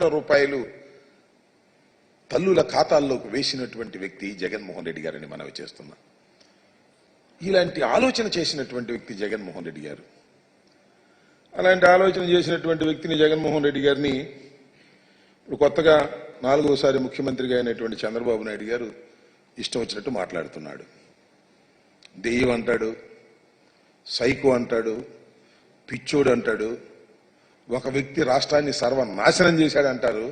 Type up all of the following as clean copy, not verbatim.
రూపాయలు తల్లుల ఖాతాల్లోకి వేసినటువంటి వ్యక్తి జగన్మోహన్ రెడ్డి గారని మనవి చేస్తున్నా. ఇలాంటి ఆలోచన చేసినటువంటి వ్యక్తి జగన్మోహన్ రెడ్డి గారు. అలాంటి ఆలోచన చేసినటువంటి వ్యక్తిని జగన్మోహన్ రెడ్డి గారిని ఇప్పుడు కొత్తగా 4వసారి ముఖ్యమంత్రిగా అయినటువంటి చంద్రబాబు నాయుడు గారు ఇష్టం వచ్చినట్టు మాట్లాడుతున్నాడు. దెయ్యం అంటాడు, సైకో అంటాడు, పిచ్చోడు అంటాడు, ఒక వ్యక్తి రాష్ట్రాన్ని సర్వనాశనం చేశాడంటారు.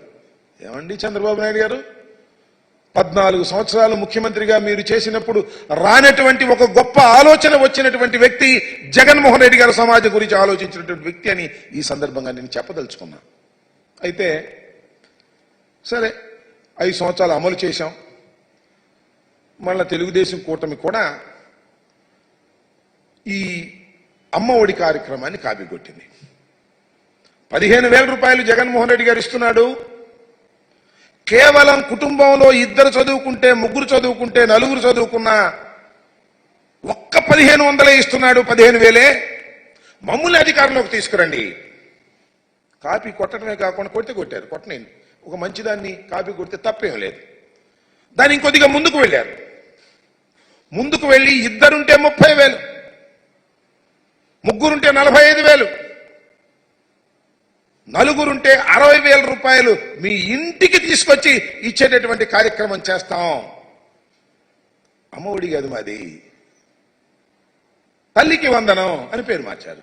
ఏమండి చంద్రబాబు నాయుడు గారు, 14 సంవత్సరాలు ముఖ్యమంత్రిగా మీరు చేసినప్పుడు రానటువంటి ఒక గొప్ప ఆలోచన వచ్చినటువంటి వ్యక్తి జగన్మోహన్ రెడ్డి గారు సమాజం గురించి ఆలోచించినటువంటి వ్యక్తి అని ఈ సందర్భంగా నేను చెప్పదలుచుకున్నా. అయితే సరే 5 సంవత్సరాలు అమలు చేశాం. మళ్ళా తెలుగుదేశం కూటమి కూడా ఈ అమ్మ ఒడి కార్యక్రమాన్ని కాపీకొట్టింది. 15,000 రూపాయలు జగన్మోహన్ రెడ్డి గారు ఇస్తున్నాడు. కేవలం కుటుంబంలో 2 చదువుకుంటే, 3 చదువుకుంటే, 4 చదువుకున్నా ఒక్క 1,500 ఇస్తున్నాడు. 15,000 మమ్మల్ని అధికారంలోకి తీసుకురండి. కాపీ కొట్టడమే కాకుండా కొట్టారు. కొట్టనేను ఒక మంచిదాన్ని కాపీ కొడితే తప్పేం లేదు. దాన్ని ఇంకొద్దిగా ముందుకు వెళ్ళారు. ముందుకు వెళ్ళి 2 ఉంటే 30,000, 3 ఉంటే 45,000, 4 ఉంటే 60,000 రూపాయలు మీ ఇంటికి తీసుకొచ్చి ఇచ్చేటటువంటి కార్యక్రమం చేస్తాం. అమ్మఒడి కాదు మాది, తల్లికి వందనం అని పేరు మార్చారు.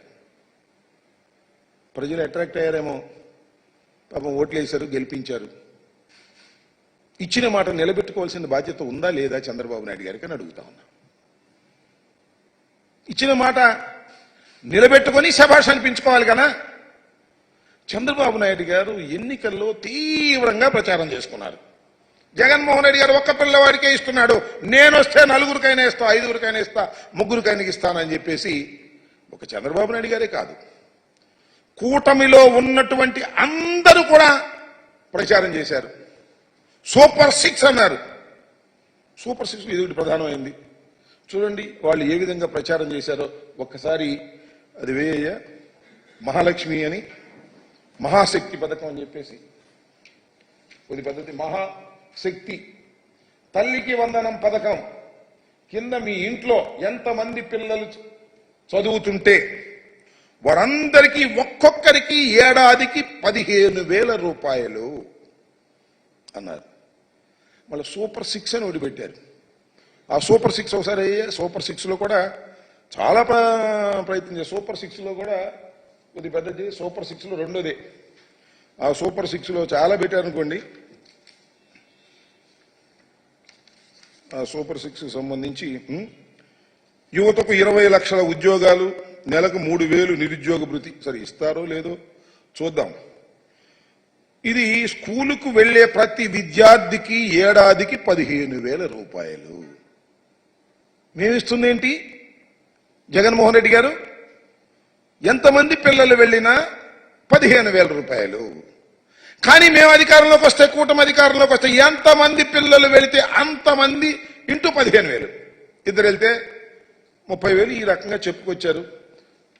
ప్రజలు అట్రాక్ట్ అయ్యారేమో, పాపం ఓట్లు వేశారు, గెలిపించారు. ఇచ్చిన మాట నిలబెట్టుకోవాల్సిన బాధ్యత ఉందా లేదా చంద్రబాబు నాయుడు గారికి అని అడుగుతా ఉన్నా. ఇచ్చిన మాట నిలబెట్టుకొని శభాష్ అనిపించుకోవాలి కదా. చంద్రబాబు నాయుడు గారు ఎన్నికల్లో తీవ్రంగా ప్రచారం చేసుకున్నారు. జగన్మోహన్ రెడ్డి గారు ఒక్క పిల్లవాడికే ఇస్తున్నాడు, నేను వస్తే 4గురికైనా ఇస్తా, 5గురికైనా ఇస్తా, 3గురికైనా ఇస్తానని చెప్పేసి ఒక చంద్రబాబు నాయుడు గారే కాదు, కూటమిలో ఉన్నటువంటి అందరూ కూడా ప్రచారం చేశారు. సూపర్ 6 అన్నారు. సూపర్ 6 ఇది ప్రధానమైంది. చూడండి వాళ్ళు ఏ విధంగా ప్రచారం చేశారో ఒక్కసారి అది వేయ. మహాలక్ష్మి అని, మహాశక్తి పథకం అని చెప్పేసి కొద్ది పద్ధతి, మహాశక్తి తల్లికి వందనం పథకం కింద మీ ఇంట్లో ఎంతమంది పిల్లలు చదువుతుంటే వారందరికీ ఒక్కొక్కరికి ఏడాదికి 15,000 రూపాయలు అన్నారు. మళ్ళీ సూపర్ 6 అని వదిలిపెట్టారు. ఆ సూపర్ 6 ఒకసారి సూపర్ 6లో కూడా చాలా ప్రయత్నం చేశారు. సూపర్ 6లో కూడా కొద్ది పెద్దది. సూపర్ 6లో రెండోదే. ఆ సూపర్ 6లో చాలా పెట్టారు అనుకోండి. ఆ సూపర్ 6కి సంబంధించి యువతకు 20 లక్షల ఉద్యోగాలు, నెలకు 3,000 నిరుద్యోగ భృతి. సరే ఇస్తారో లేదో చూద్దాం. ఇది స్కూలుకు వెళ్లే ప్రతి విద్యార్థికి ఏడాదికి 15,000 రూపాయలు. మేమిస్తుంది ఏంటి జగన్మోహన్ రెడ్డి గారు? ఎంతమంది పిల్లలు వెళ్ళినా 15,000 రూపాయలు. కానీ మేము అధికారంలోకి వస్తే, కూటమి అధికారంలోకి వస్తే ఎంతమంది పిల్లలు వెళితే అంతమంది ఇంటూ 15,000. 2 వెళ్తే 30,000 ఈ రకంగా చెప్పుకొచ్చారు.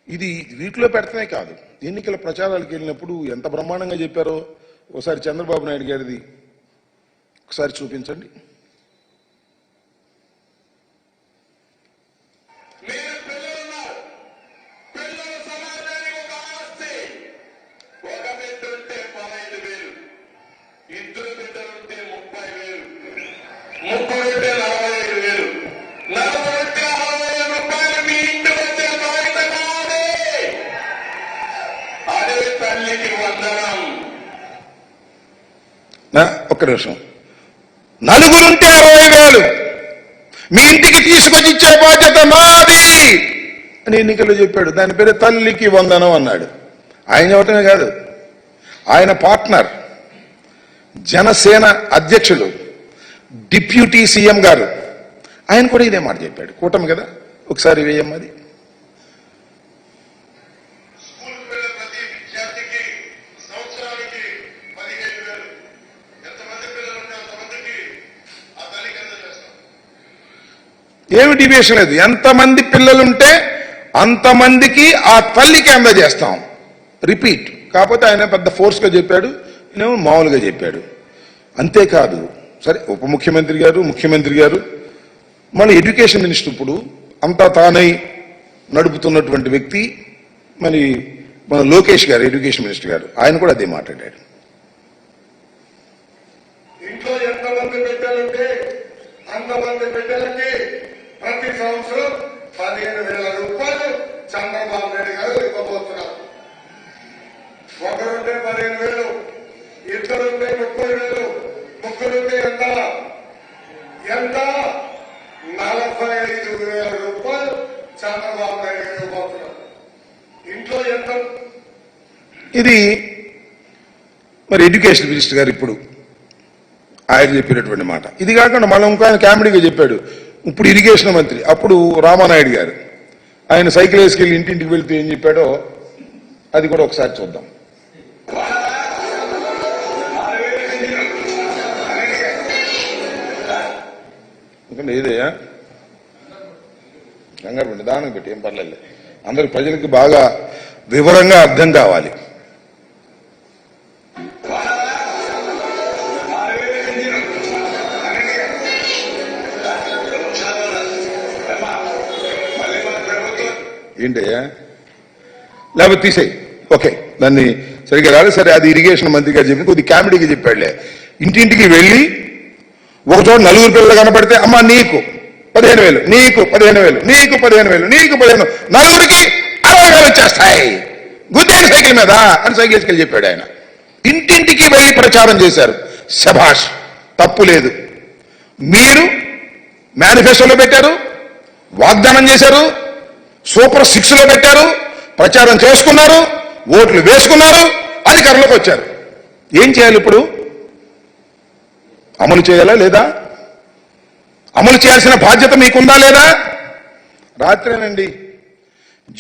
ఇది వీటిలో పెడతానే కాదు, ఎన్నికల ప్రచారాలకు వెళ్ళినప్పుడు ఎంత బ్రహ్మాండంగా చెప్పారో ఒకసారి చంద్రబాబు నాయుడు గారిది ఒకసారి చూపించండి. ఒక్క నిమిషం. 4 ఉంటే 60,000 మీ ఇంటికి తీసుకొచ్చి ఇచ్చే బాధ్యత మాది అని ఎన్నికల్లో చెప్పాడు. దాని పేరు తల్లికి వందనం అన్నాడు. ఆయన చెప్పటమే కాదు, ఆయన పార్ట్నర్ జనసేన అధ్యక్షులు డిప్యూటీ సీఎం గారు ఆయన కూడా ఇదే మాట చెప్పాడు. కూటమి కదా, ఒకసారి వేయమ్మది. ఏమి డివియేషన్ లేదు. ఎంతమంది పిల్లలుంటే అంతమందికి ఆ తల్లికి అందజేస్తాం. రిపీట్. కాకపోతే ఆయన పెద్ద ఫోర్స్గా చెప్పాడు, నేను మామూలుగా చెప్పాడు. అంతేకాదు, సరే ఉప ముఖ్యమంత్రి గారు, ముఖ్యమంత్రి గారు, మళ్ళీ ఎడ్యుకేషన్ మినిస్టర్ ఇప్పుడు అంతా తానై నడుపుతున్నటువంటి వ్యక్తి మరి మన లోకేష్ గారు, ఎడ్యుకేషన్ మినిస్టర్ గారు, ఆయన కూడా అదే మాట్లాడాడు. ఇంట్లో ఎంతమంది బిడ్డలుంటే అంతమంది బిడ్డలకి ప్రతి సంవత్సరం 15,000 రూపాయలు చంద్రబాబు నాయుడు గారు ఇవ్వబోతున్నారు. ఒకరుంటే 15,000, ఇద్దరుంటే 30,000, ముగ్గురుంటే ఎంత 45,000 రూపాయలు చంద్రబాబు నాయుడు గారు ఇవ్వబోతున్నారు. ఇంట్లో ఎంత? ఇది మరి ఎడ్యుకేషన్ మినిస్టర్ గారు ఇప్పుడు ఆయన చెప్పినటువంటి మాట. ఇది కాకుండా మళ్ళీ ఇంకో ఆయన కామెడీగా చెప్పాడు. ఇప్పుడు ఇరిగేషన్ మంత్రి, అప్పుడు రామానాయుడు గారు, ఆయన సైకిల్ వేసుకెళ్ళి ఇంటింటికి వెళ్తే ఏం చెప్పాడో అది కూడా ఒకసారి చూద్దాం. ఎందుకంటే ఏదయ్యా కంగారు పెట్టి దానం పెట్టి ఏం పర్లేదు, అందరికి ప్రజలకు బాగా వివరంగా అర్థం కావాలి. ఏంటయ్యా, లేకపోతే తీసేయి, ఓకే, దాన్ని సరిగ్గా రాలేదు, సరే అది ఇరిగేషన్ మంత్రి గారు చెప్పి కొద్ది కామెడీగా చెప్పాడులే. ఇంటింటికి వెళ్ళి ఒకచోట 4 పిల్లలు కనపడితే అమ్మ నీకు 15,000, నీకు 15,000, నీకు 15,000, నీకు 15,000, నలుగురికి 60,000 వచ్చేస్తాయి గుద్దేని సైకిల్ మీద అని సైకిల్ వేసుకెళ్ళి చెప్పాడు ఆయన. ఇంటింటికి వెళ్ళి ప్రచారం చేశారు. శభాష్, తప్పు లేదు. మీరు మేనిఫెస్టోలో పెట్టారు, వాగ్దానం చేశారు, సూపర్ 6లో పెట్టారు, ప్రచారం చేసుకున్నారు, ఓట్లు వేసుకున్నారు, అధికారంలోకి వచ్చారు. ఏం చేయాలి ఇప్పుడు? అమలు చేయాలా లేదా? అమలు చేయాల్సిన బాధ్యత మీకుందా లేదా? రాత్రేనండి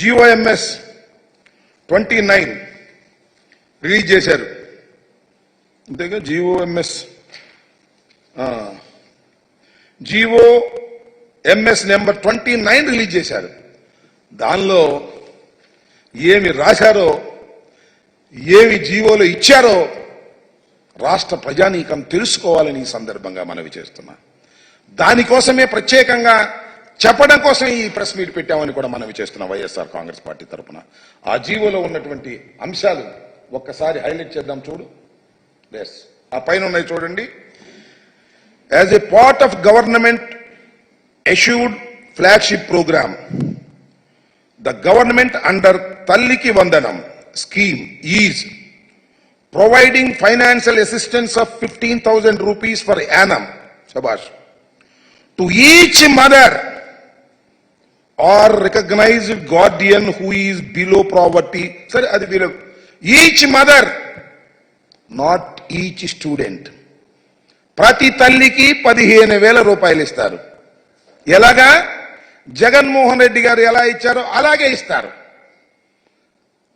GOMS 29 రిలీజ్ చేశారు. అంతేగా GOMS నెంబర్ 29 రిలీజ్ చేశారు. దానిలో ఏమి రాశారో, ఏమి జీవోలో ఇచ్చారో రాష్ట్ర ప్రజానీకం తెలుసుకోవాలని ఈ సందర్భంగా మనవి చేస్తున్నా. దానికోసమే ప్రత్యేకంగా చెప్పడం కోసం ఈ ప్రెస్ మీట్ పెట్టామని కూడా మనవి చేస్తున్నాం వైఎస్ఆర్ కాంగ్రెస్ పార్టీ తరఫున. ఆ జీవోలో ఉన్నటువంటి అంశాలు ఒక్కసారి హైలైట్ చేద్దాం. చూడు, ఆ పైన ఉన్నాయి చూడండి. As a part of government assured flagship program, the government under Talliki Vandanam scheme is providing financial assistance of 15,000 rupees per annum, Shabash, to each mother or recognized guardian who is below poverty. Sir, adi below each mother, not each student. Prati talliki 15,000 రూపాయలు ఇస్తారు. ఎలాగా? జగన్మోహన్ రెడ్డి గారు ఎలా ఇచ్చారో అలాగే ఇస్తారు.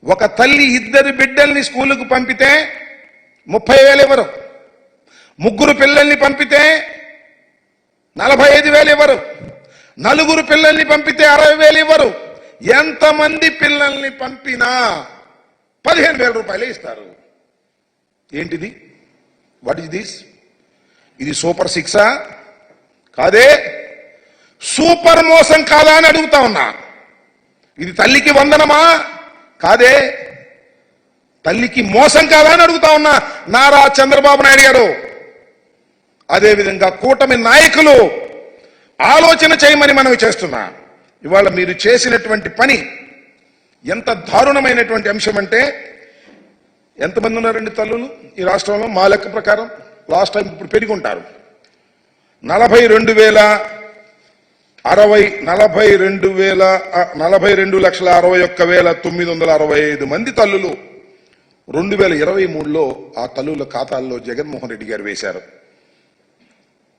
ఒక తల్లి 2 బిడ్డల్ని స్కూలుకు పంపితే 30,000 ఇవ్వరు, 3 పిల్లల్ని పంపితే 45,000 ఇవ్వరు, 4 పిల్లల్ని పంపితే 60,000 ఇవ్వరు. ఎంతమంది పిల్లల్ని పంపినా 15,000 రూపాయలే ఇస్తారు. ఏంటిది? What is this? ఇది సూపర్ 6 కాదే, సూపర్ మోసం కాదా అని అడుగుతా ఉన్నా. ఇది తల్లికి వందనమా? కాదే, తల్లికి మోసం కాదా అని అడుగుతా ఉన్నా. నారా చంద్రబాబు నాయుడు గారు, అదేవిధంగా కూటమి నాయకులు ఆలోచన చేయమని మనవి చేస్తున్నా. ఇవాళ మీరు చేసినటువంటి పని ఎంత దారుణమైనటువంటి అంశం అంటే, ఎంతమంది ఉన్నారండి తల్లులు ఈ రాష్ట్రంలో? మా లెక్క ప్రకారం లాస్ట్ టైం ఇప్పుడు పెరిగి ఉంటారు. 42,61,965 మంది తల్లులు 2023లో ఆ తల్లుల ఖాతాల్లో జగన్మోహన్ రెడ్డి గారు వేశారు.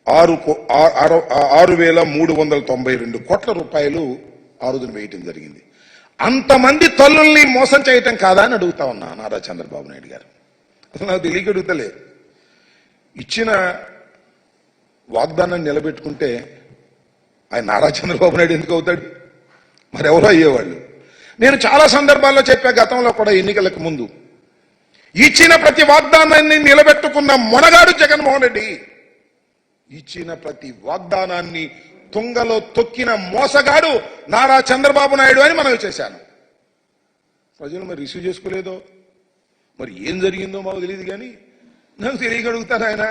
6,392 కోట్ల రూపాయలు ఆ రోజున వేయటం జరిగింది. అంతమంది తల్లుల్ని మోసం చేయటం కాదా అని అడుగుతా ఉన్నా నారా చంద్రబాబు నాయుడు గారు. అసలు నాకు తెలియక అడుగుతలే. ఇచ్చిన వాగ్దానాన్ని నిలబెట్టుకుంటే ఆయన నారా చంద్రబాబు నాయుడు ఎందుకు అవుతాడు? మరెవరో అయ్యేవాళ్ళు. నేను చాలా సందర్భాల్లో చెప్పా, గతంలో కూడా ఎన్నికలకు ముందు ఇచ్చిన ప్రతి వాగ్దానాన్ని నిలబెట్టుకున్న మొనగాడు జగన్మోహన్ రెడ్డి. ఇచ్చిన ప్రతి వాగ్దానాన్ని తుంగలో తొక్కిన మోసగాడు నారా చంద్రబాబు నాయుడు అని మనవి చేశాను. ప్రజలు మరి రిసీవ్ చేసుకోలేదో, మరి ఏం జరిగిందో మాకు తెలియదు, కానీ నాకు తెలియగలుగుతాను. ఆయన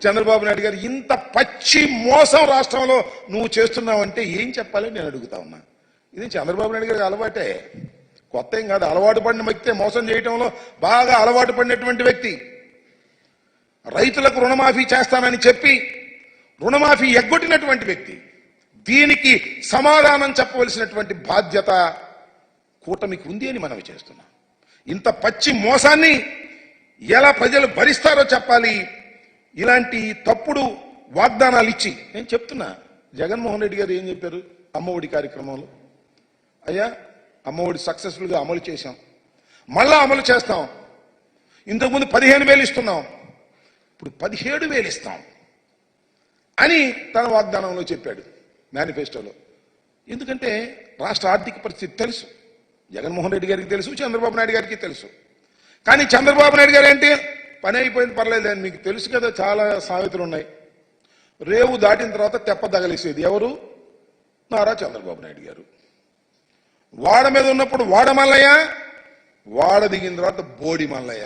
చంద్రబాబు నాయుడు గారు ఇంత పచ్చి మోసం రాష్ట్రంలో నువ్వు చేస్తున్నావంటే ఏం చెప్పాలని నేను అడుగుతా ఉన్నా. ఇది చంద్రబాబు నాయుడు గారికి అలవాటే, కొత్త ఏం కాదు. అలవాటు పడిన వ్యక్తే, మోసం చేయటంలో బాగా అలవాటు పడినటువంటి వ్యక్తి. రైతులకు రుణమాఫీ చేస్తానని చెప్పి రుణమాఫీ ఎగ్గొట్టినటువంటి వ్యక్తి. దీనికి సమాధానం చెప్పవలసినటువంటి బాధ్యత కూటమికి ఉంది అని మనవి చేస్తున్నాం. ఇంత పచ్చి మోసాన్ని ఎలా ప్రజలు భరిస్తారో చెప్పాలి. ఇలాంటి తప్పుడు వాగ్దానాలు ఇచ్చి నేను చెప్తున్నా, జగన్మోహన్ రెడ్డి గారు ఏం చెప్పారు అమ్మఒడి కార్యక్రమంలో? అయ్యా, అమ్మఒడి సక్సెస్ఫుల్గా అమలు చేశాం, మళ్ళా అమలు చేస్తాం. ఇంతకుముందు 15,000 ఇస్తున్నాం, ఇప్పుడు 17,000 ఇస్తాం అని తన వాగ్దానంలో చెప్పాడు, మేనిఫెస్టోలో. ఎందుకంటే రాష్ట్ర ఆర్థిక పరిస్థితి తెలుసు, జగన్మోహన్ రెడ్డి గారికి తెలుసు, చంద్రబాబు నాయుడు గారికి తెలుసు. కానీ చంద్రబాబు నాయుడు గారు ఏంటి, పని అయిపోయింది పర్లేదు అని మీకు తెలుసు కదా. చాలా సామెతలు ఉన్నాయి. రేవు దాటిన తర్వాత తెప్ప తగలేసేది ఎవరు? నారా చంద్రబాబు నాయుడు గారు. వాడ మీద ఉన్నప్పుడు వాడ మల్లయ్య, వాడ దిగిన తర్వాత బోడి మల్లయ్య.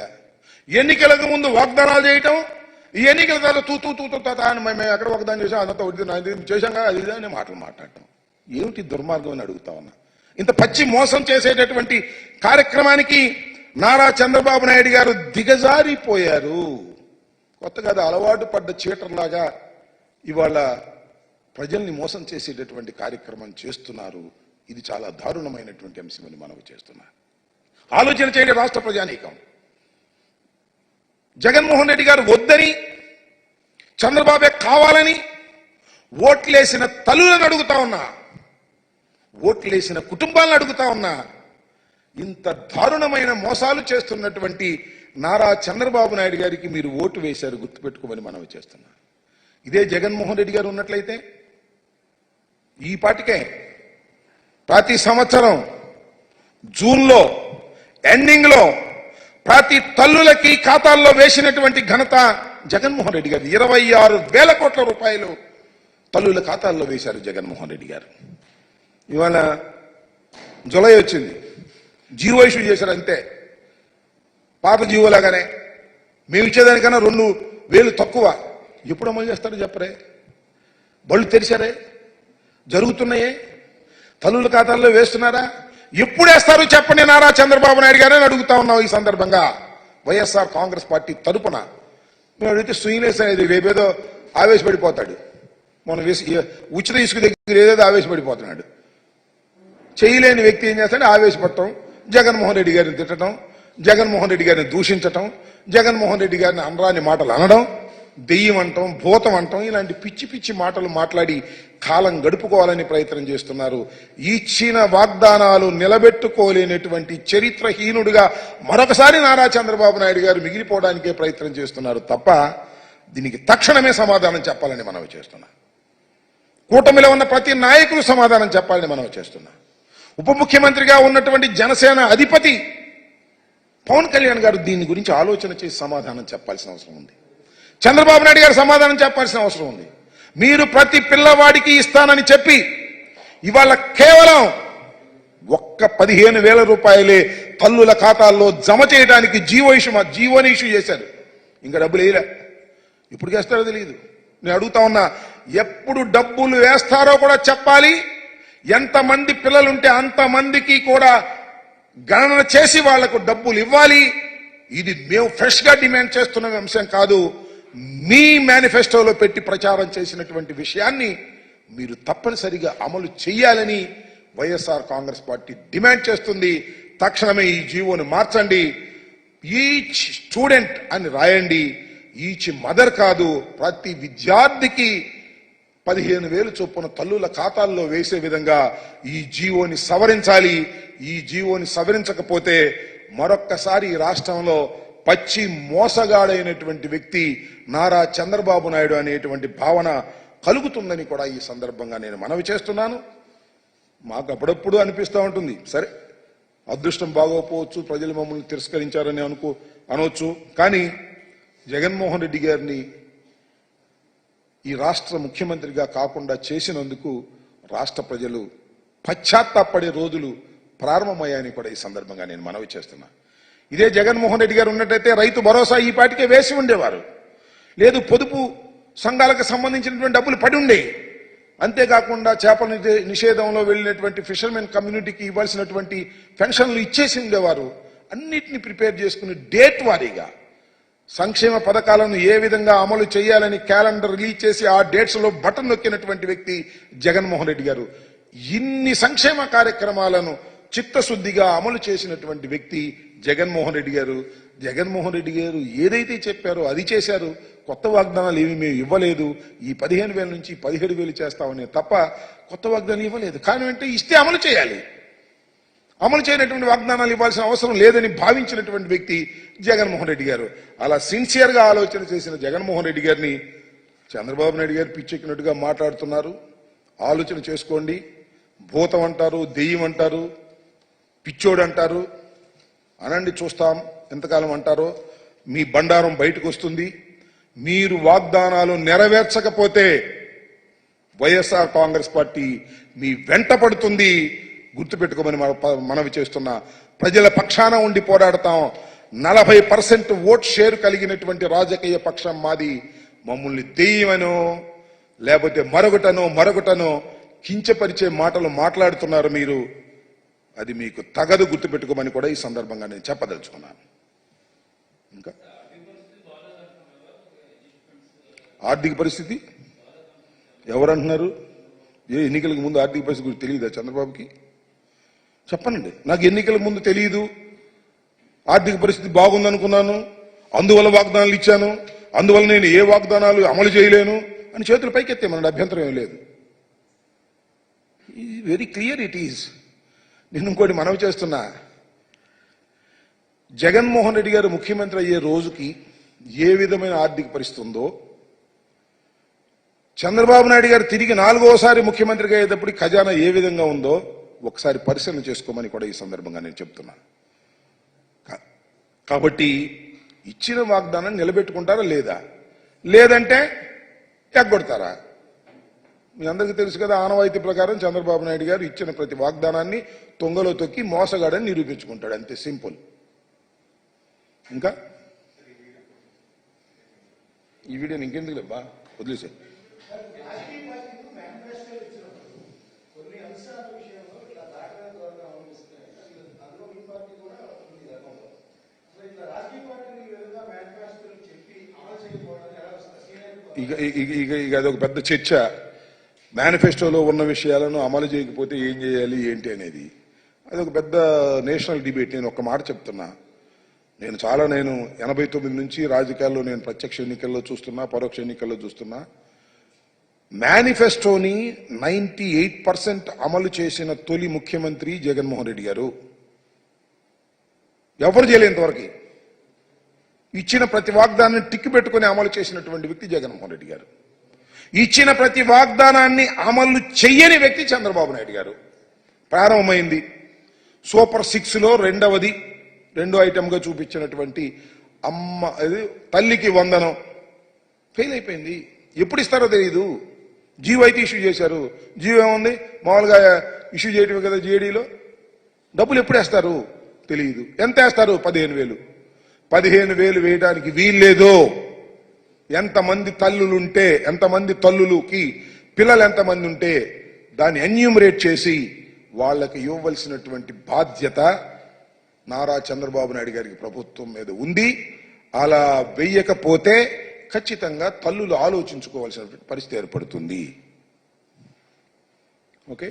ఎన్నికలకు ముందు వాగ్దానాలు చేయటం, ఈ ఎన్నికల తర్వాత తూ అని మేము ఎక్కడ వాగ్దానం చేసాం, అదంతా చేశాం కదా, అది అని మాటలు మాట్లాడటం ఏమిటి దుర్మార్గం అని అడుగుతా ఉన్నా. ఇంత పచ్చి మోసం చేసేటటువంటి కార్యక్రమానికి నారా చంద్రబాబు నాయుడు గారు దిగజారిపోయారు. కొత్తగా అలవాటు పడ్డ చీటర్లాగా ఇవాళ ప్రజల్ని మోసం చేసేటటువంటి కార్యక్రమం చేస్తున్నారు. ఇది చాలా దారుణమైనటువంటి అంశం అని మనవి చేస్తున్నా. ఆలోచన చేయండి రాష్ట్ర ప్రజానీకం. జగన్మోహన్ రెడ్డి గారు వద్దని, చంద్రబాబే కావాలని ఓట్లేసిన తల్లులను అడుగుతా ఉన్నా, ఓట్లేసిన కుటుంబాలను అడుగుతా ఉన్నా. ఇంత దారుణమైన మోసాలు చేస్తున్నటువంటి నారా చంద్రబాబు నాయుడు గారికి మీరు ఓటు వేశారు, గుర్తుపెట్టుకోమని మనవి చేస్తున్నా. ఇదే జగన్మోహన్ రెడ్డి గారు ఉన్నట్లయితే ఈ పాటికే ప్రతి సంవత్సరం జూన్లో ఎండింగ్లో ప్రతి తల్లులకి ఖాతాల్లో వేసినటువంటి ఘనత జగన్మోహన్ రెడ్డి గారు. 26,000 కోట్ల రూపాయలు తల్లుల ఖాతాల్లో వేశారు జగన్మోహన్ రెడ్డి గారు. ఇవాళ జులై వచ్చింది, జీవో ఇష్యూ చేశారు అంతే, పాత జీవోలాగానే. మేము ఇచ్చేదానికన్నా 2,000 తక్కువ. ఎప్పుడు అమలు చేస్తారో చెప్పరే? బళ్ళు తెరిచారే? జరుగుతున్నాయే? తల్లుల ఖాతాల్లో వేస్తున్నారా? ఎప్పుడు వేస్తారు చెప్పండి నారా చంద్రబాబు నాయుడు గారని అడుగుతా ఉన్నాం. ఈ సందర్భంగా వైఎస్ఆర్ కాంగ్రెస్ పార్టీ తరపున మేము అడిగితే సుయినేస్ అనేది రేపేదో ఆవేశపడిపోతాడు. మనం ఉచిత ఇసుక దగ్గర ఏదేదో ఆవేశపడిపోతున్నాడు. చేయలేని వ్యక్తి ఏం చేస్తాడు? ఆవేశపడటం, జగన్మోహన్ రెడ్డి గారిని తిట్టడం, జగన్మోహన్ రెడ్డి గారిని దూషించటం, జగన్మోహన్ రెడ్డి గారిని అనరాని మాటలు అనడం, దెయ్యం అంటాం, భూతం అంటాం, ఇలాంటి పిచ్చి పిచ్చి మాటలు మాట్లాడి కాలం గడుపుకోవాలని ప్రయత్నం చేస్తున్నారు. ఇచ్చిన వాగ్దానాలు నిలబెట్టుకోలేనటువంటి చరిత్రహీనుడిగా మరొకసారి నారా చంద్రబాబు నాయుడు గారు మిగిలిపోవడానికే ప్రయత్నం చేస్తున్నారు తప్ప దీనికి తక్షణమే సమాధానం చెప్పాలని మనవి చేస్తున్నా. కూటమిలో ఉన్న ప్రతి నాయకులు సమాధానం చెప్పాలని మనవి చేస్తున్నా. ఉప ముఖ్యమంత్రిగా ఉన్నటువంటి జనసేన అధిపతి పవన్ కళ్యాణ్ గారు దీని గురించి ఆలోచన చేసి సమాధానం చెప్పాల్సిన అవసరం ఉంది. చంద్రబాబు నాయుడు గారు సమాధానం చెప్పాల్సిన అవసరం ఉంది. మీరు ప్రతి పిల్లవాడికి ఇస్తానని చెప్పి ఇవాళ కేవలం ఒక్క 15,000 రూపాయలే తల్లుల ఖాతాల్లో జమ చేయడానికి జీవోని ఇష్యూ చేశారు. ఇంకా డబ్బులు వేయలే. ఇప్పుడు వేస్తారో తెలియదు. నేను అడుగుతా ఉన్నా, ఎప్పుడు డబ్బులు వేస్తారో కూడా చెప్పాలి. ఎంతమంది పిల్లలుంటే అంతమందికి కూడా గణన చేసి వాళ్లకు డబ్బులు ఇవ్వాలి. ఇది మేము ఫ్రెష్ గా డిమాండ్ చేస్తున్న అంశం కాదు. మీ మేనిఫెస్టోలో పెట్టి ప్రచారం చేసినటువంటి విషయాన్ని మీరు తప్పనిసరిగా అమలు చేయాలని వైఎస్ఆర్ కాంగ్రెస్ పార్టీ డిమాండ్ చేస్తుంది. తక్షణమే ఈ జీవోను మార్చండి. ఈచ్ స్టూడెంట్ అని రాయండి. ఈచ్ మదర్ కాదు, ప్రతి విద్యార్థికి 15,000 చొప్పున తల్లుల ఖాతాల్లో వేసే విధంగా ఈ జీవోని సవరించాలి. ఈ జీవోని సవరించకపోతే మరొక్కసారి రాష్ట్రంలో పచ్చి మోసగాడైనటువంటి వ్యక్తి నారా చంద్రబాబు నాయుడు అనేటువంటి భావన కలుగుతుందని కూడా ఈ సందర్భంగా నేను మనవి చేస్తున్నాను. మాకు అప్పుడప్పుడు అనిపిస్తూ ఉంటుంది, సరే అదృష్టం బాగోపోవచ్చు, ప్రజలు మమ్మల్ని తిరస్కరించారని అనవచ్చు. కానీ జగన్మోహన్ రెడ్డి గారిని ఈ రాష్ట్ర ముఖ్యమంత్రిగా కాకుండా చేసినందుకు రాష్ట్ర ప్రజలు పశ్చాత్తాపడే రోజులు ప్రారంభమయ్యాయని కూడా ఈ సందర్భంగా నేను మనవి చేస్తున్నా. ఇదే జగన్మోహన్ రెడ్డి గారు ఉన్నట్టయితే రైతు భరోసా ఈ పాటికే వేసి ఉండేవారు, లేదు పొదుపు సంఘాలకు సంబంధించినటువంటి డబ్బులు పడి ఉండే. అంతేకాకుండా చేపల నిషేధంలో వెళ్ళినటువంటి ఫిషర్మెన్ కమ్యూనిటీకి ఇవ్వాల్సినటువంటి పెన్షన్లు ఇచ్చేసి ఉండేవారు. అన్నిటిని ప్రిపేర్ చేసుకుని డేట్ వారీగా సంక్షేమ పథకాలను ఏ విధంగా అమలు చేయాలని క్యాలెండర్ రిలీజ్ చేసి ఆ డేట్స్ లో బటన్ నొక్కినటువంటి వ్యక్తి జగన్మోహన్ రెడ్డి గారు. ఇన్ని సంక్షేమ కార్యక్రమాలను చిత్తశుద్ధిగా అమలు చేసినటువంటి వ్యక్తి జగన్మోహన్ రెడ్డి గారు. జగన్మోహన్ రెడ్డి గారు ఏదైతే చెప్పారో అది చేశారు. కొత్త వాగ్దానాలు ఏమి మేము ఇవ్వలేదు. ఈ 15,000 నుంచి 17,000 చేస్తామని తప్ప కొత్త వాగ్దానాలు ఇవ్వలేదు. కానీ అంటే ఇస్తే అమలు చేయాలి. అమలు చేయనటువంటి వాగ్దానాలు ఇవ్వాల్సిన అవసరం లేదని భావించినటువంటి వ్యక్తి జగన్మోహన్ రెడ్డి గారు. అలా సిన్సియర్ గా ఆలోచన చేసిన జగన్మోహన్ రెడ్డి గారిని చంద్రబాబు నాయుడు గారు పిచ్చెక్కినట్టుగా మాట్లాడుతున్నారు. ఆలోచన చేసుకోండి. భూతం అంటారు, దెయ్యం అంటారు, పిచ్చోడు అంటారు. అనండి, చూస్తాం ఎంతకాలం అంటారో. మీ బండారం బయటకు వస్తుంది. మీరు వాగ్దానాలు నెరవేర్చకపోతే వైఎస్ఆర్ కాంగ్రెస్ పార్టీ మీ వెంట పడుతుంది. గుర్తుపెట్టుకోమని మనవి చేస్తున్నా. ప్రజల పక్షాన ఉండి పోరాడతాం. 40% ఓట్ షేర్ కలిగినటువంటి రాజకీయ పక్షం మాది. మమ్మల్ని దెయ్యమనో లేకపోతే మరొకటనో కించపరిచే మాటలు మాట్లాడుతున్నారు మీరు. అది మీకు తగదు. గుర్తుపెట్టుకోమని కూడా ఈ సందర్భంగా నేను చెప్పదలుచుకున్నాను. ఇంకా ఆర్థిక పరిస్థితి ఎవరంటున్నారు? ఏ ఎన్నికలకు ముందు ఆర్థిక పరిస్థితి గురించి తెలియదా చంద్రబాబుకి? చెప్పనండి. నాకు ఎన్నికల ముందు తెలియదు, ఆర్థిక పరిస్థితి బాగుందనుకున్నాను, అందువల్ల వాగ్దానాలు ఇచ్చాను, అందువల్ల నేను ఏ వాగ్దానాలు అమలు చేయలేను అని చేతులు పైకెత్తేమనండి, అభ్యంతరం ఏం లేదు. Very clear it is. నేను ఇంకోటి మనవి చేస్తున్నా. జగన్మోహన్ రెడ్డి గారు ముఖ్యమంత్రి అయ్యే రోజుకి ఏ విధమైన ఆర్థిక పరిస్థితి ఉందో, చంద్రబాబు నాయుడు గారు తిరిగి 4వసారి ముఖ్యమంత్రిగా అయ్యేటప్పుడు ఖజానా ఏ విధంగా ఉందో ఒకసారి పరిశీలన చేసుకోమని కూడా ఈ సందర్భంగా నేను చెప్తున్నాను. కాబట్టి ఇచ్చిన వాగ్దానం నిలబెట్టుకుంటారా లేదా, లేదంటే ఎగ్గొడతారా? మీ అందరికీ తెలుసు కదా, ఆనవాయితీ ప్రకారం చంద్రబాబు నాయుడు గారు ఇచ్చిన ప్రతి వాగ్దానాన్ని తొంగలో తొక్కి మోసగాడని నిరూపించుకుంటాడు. అంతే, సింపుల్. ఇంకా ఈ వీడియోని ఇంకెందుకు లేబ్బా, వదిలేసే. ఇక అదొక పెద్ద చర్చ. మేనిఫెస్టోలో ఉన్న విషయాలను అమలు చేయకపోతే ఏం చేయాలి ఏంటి అనేది అదొక పెద్ద నేషనల్ డిబేట్. నేను ఒక మాట చెప్తున్నా. నేను 89 నుంచి రాజకీయాల్లో నేను ప్రత్యక్ష ఎన్నికల్లో చూస్తున్నా, పరోక్ష ఎన్నికల్లో చూస్తున్నా. మేనిఫెస్టోని 98% అమలు చేసిన తొలి ముఖ్యమంత్రి జగన్మోహన్ రెడ్డి గారు. ఎవరు చేయలేంతవరకు ఇచ్చిన ప్రతి వాగ్దానాన్ని టిక్కు పెట్టుకుని అమలు చేసినటువంటి వ్యక్తి జగన్మోహన్ రెడ్డి గారు. ఇచ్చిన ప్రతి వాగ్దానాన్ని అమలు చెయ్యని వ్యక్తి చంద్రబాబు నాయుడు గారు. ప్రారంభమైంది సూపర్ 6లో రెండో ఐటమ్గా చూపించినటువంటి తల్లికి వందనం ఫెయిల్ అయిపోయింది. ఎప్పుడు ఇస్తారో తెలియదు. జీవో అయితే ఇష్యూ చేశారు. జీవో ఏముంది, మామూలుగా ఇష్యూ చేయటమే కదా. జీఏడీలో డబ్బులు ఎప్పుడు వేస్తారు తెలియదు. ఎంత వేస్తారు? 15,000. 15,000 వేయడానికి వీల్లేదు. ఎంతమంది తల్లులుంటే, ఎంతమంది తల్లులకి పిల్లలు ఎంతమంది ఉంటే దాన్ని ఎన్యూమరేట్ చేసి వాళ్ళకి ఇవ్వవలసినటువంటి బాధ్యత నారా చంద్రబాబు నాయుడు గారికి ప్రభుత్వం మీద ఉంది. అలా వెయ్యకపోతే ఖచ్చితంగా తల్లులు ఆలోచించుకోవాల్సిన పరిస్థితి ఏర్పడుతుంది. ఓకే.